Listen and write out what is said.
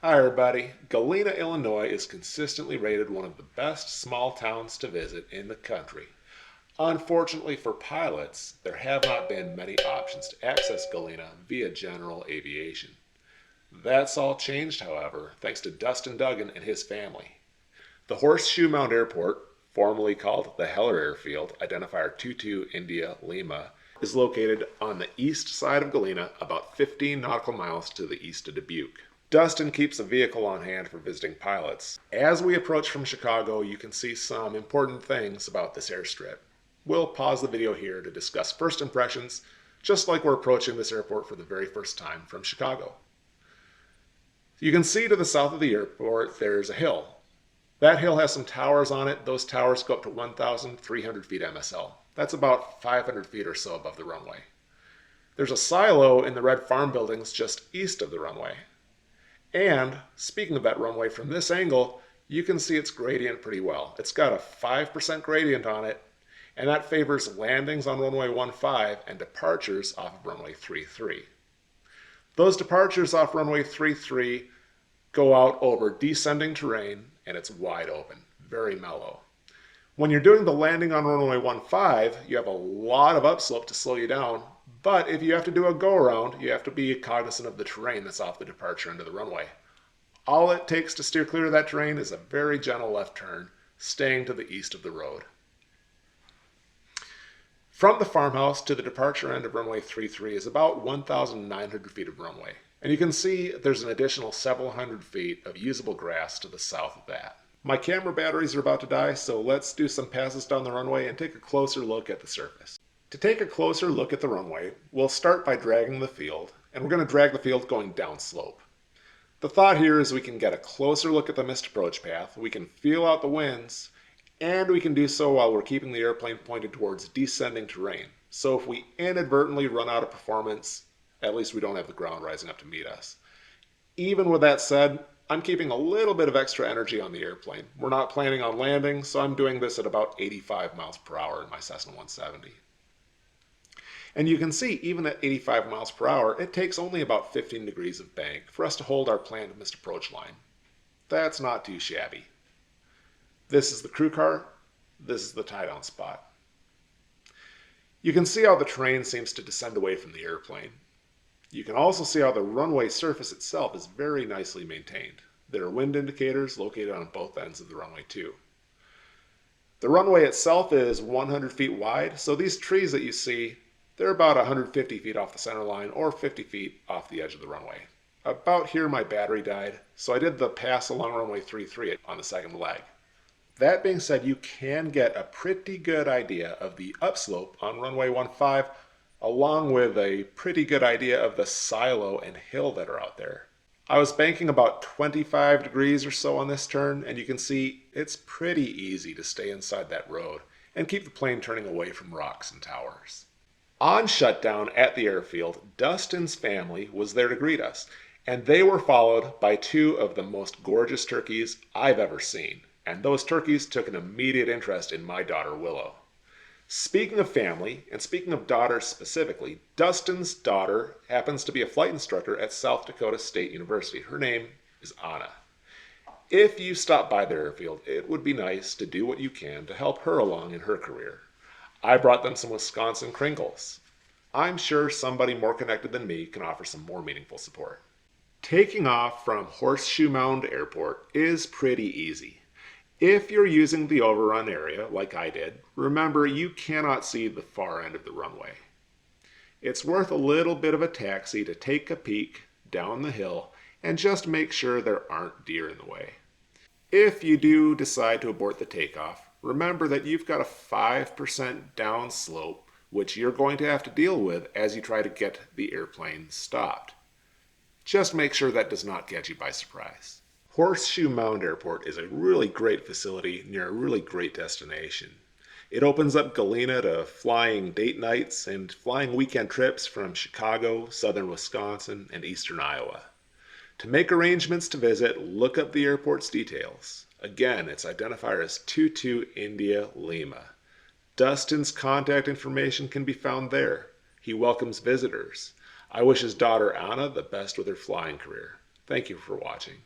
Hi everybody. Galena, Illinois is consistently rated one of the best small towns to visit in the country. Unfortunately for pilots, there have not been many options to access Galena via general aviation. That's all changed, however, thanks to Dustin Duggan and his family. The Horseshoe Mound Airport, formerly called the Heller Airfield, identifier 22 India Lima, is located on the east side of Galena, about 15 nautical miles to the east of Dubuque. Dustin keeps a vehicle on hand for visiting pilots. As we approach from Chicago, you can see some important things about this airstrip. We'll pause the video here to discuss first impressions, just like we're approaching this airport for the very first time from Chicago. You can see to the south of the airport there's a hill. That hill has some towers on it. Those towers go up to 1,300 feet MSL. That's about 500 feet or so above the runway. There's a silo in the red farm buildings just east of the runway. And speaking of that runway, from this angle, you can see its gradient pretty well. It's got a 5% gradient on it, and that favors landings on runway 15 and departures off of runway 33. Those departures off runway 33 go out over descending terrain, and it's wide open, very mellow. When you're doing the landing on runway 15, you have a lot of upslope to slow you down, but if you have to do a go-around, you have to be cognizant of the terrain that's off the departure end of the runway. All it takes to steer clear of that terrain is a very gentle left turn, staying to the east of the road. From the farmhouse to the departure end of runway 33 is about 1,900 feet of runway, and you can see there's an additional several hundred feet of usable grass to the south of that. My camera batteries are about to die, so let's do some passes down the runway and take a closer look at the surface. To take a closer look at the runway, we'll start by dragging the field, and we're going to drag the field going downslope. The thought here is we can get a closer look at the missed approach path, we can feel out the winds, and we can do so while we're keeping the airplane pointed towards descending terrain. So if we inadvertently run out of performance, at least we don't have the ground rising up to meet us. Even with that said, I'm keeping a little bit of extra energy on the airplane. We're not planning on landing, so I'm doing this at about 85 miles per hour in my Cessna 170. And you can see, even at 85 miles per hour, it takes only about 15 degrees of bank for us to hold our planned missed approach line. That's not too shabby. This is the crew car. This is the tie-down spot. You can see how the terrain seems to descend away from the airplane. You can also see how the runway surface itself is very nicely maintained. There are wind indicators located on both ends of the runway too. The runway itself is 100 feet wide, so these trees that you see, they're about 150 feet off the center line or 50 feet off the edge of the runway. About here my battery died, so I did the pass along runway 33 on the second leg. That being said, you can get a pretty good idea of the upslope on runway 15, along with a pretty good idea of the silo and hill that are out there. I was banking about 25 degrees or so on this turn, and you can see it's pretty easy to stay inside that road and keep the plane turning away from rocks and towers. On shutdown at the airfield, Dustin's family was there to greet us, and they were followed by two of the most gorgeous turkeys I've ever seen, and those turkeys took an immediate interest in my daughter Willow. Speaking of family, and speaking of daughters specifically, Dustin's daughter happens to be a flight instructor at South Dakota State University. Her name is Anna. If you stop by the airfield, it would be nice to do what you can to help her along in her career. I brought them some Wisconsin Kringles. I'm sure somebody more connected than me can offer some more meaningful support. Taking off from Horseshoe Mound Airport is pretty easy. If you're using the overrun area, like I did, remember you cannot see the far end of the runway. It's worth a little bit of a taxi to take a peek down the hill and just make sure there aren't deer in the way. If you do decide to abort the takeoff, remember that you've got a 5% downslope, which you're going to have to deal with as you try to get the airplane stopped. Just make sure that does not catch you by surprise. Horseshoe Mound Airport is a really great facility near a really great destination. It opens up Galena to flying date nights and flying weekend trips from Chicago, southern Wisconsin, and eastern Iowa. To make arrangements to visit, look up the airport's details. Again, its identifier is 22 India Lima. Dustin's contact information can be found there. He welcomes visitors. I wish his daughter Anna the best with her flying career. Thank you for watching.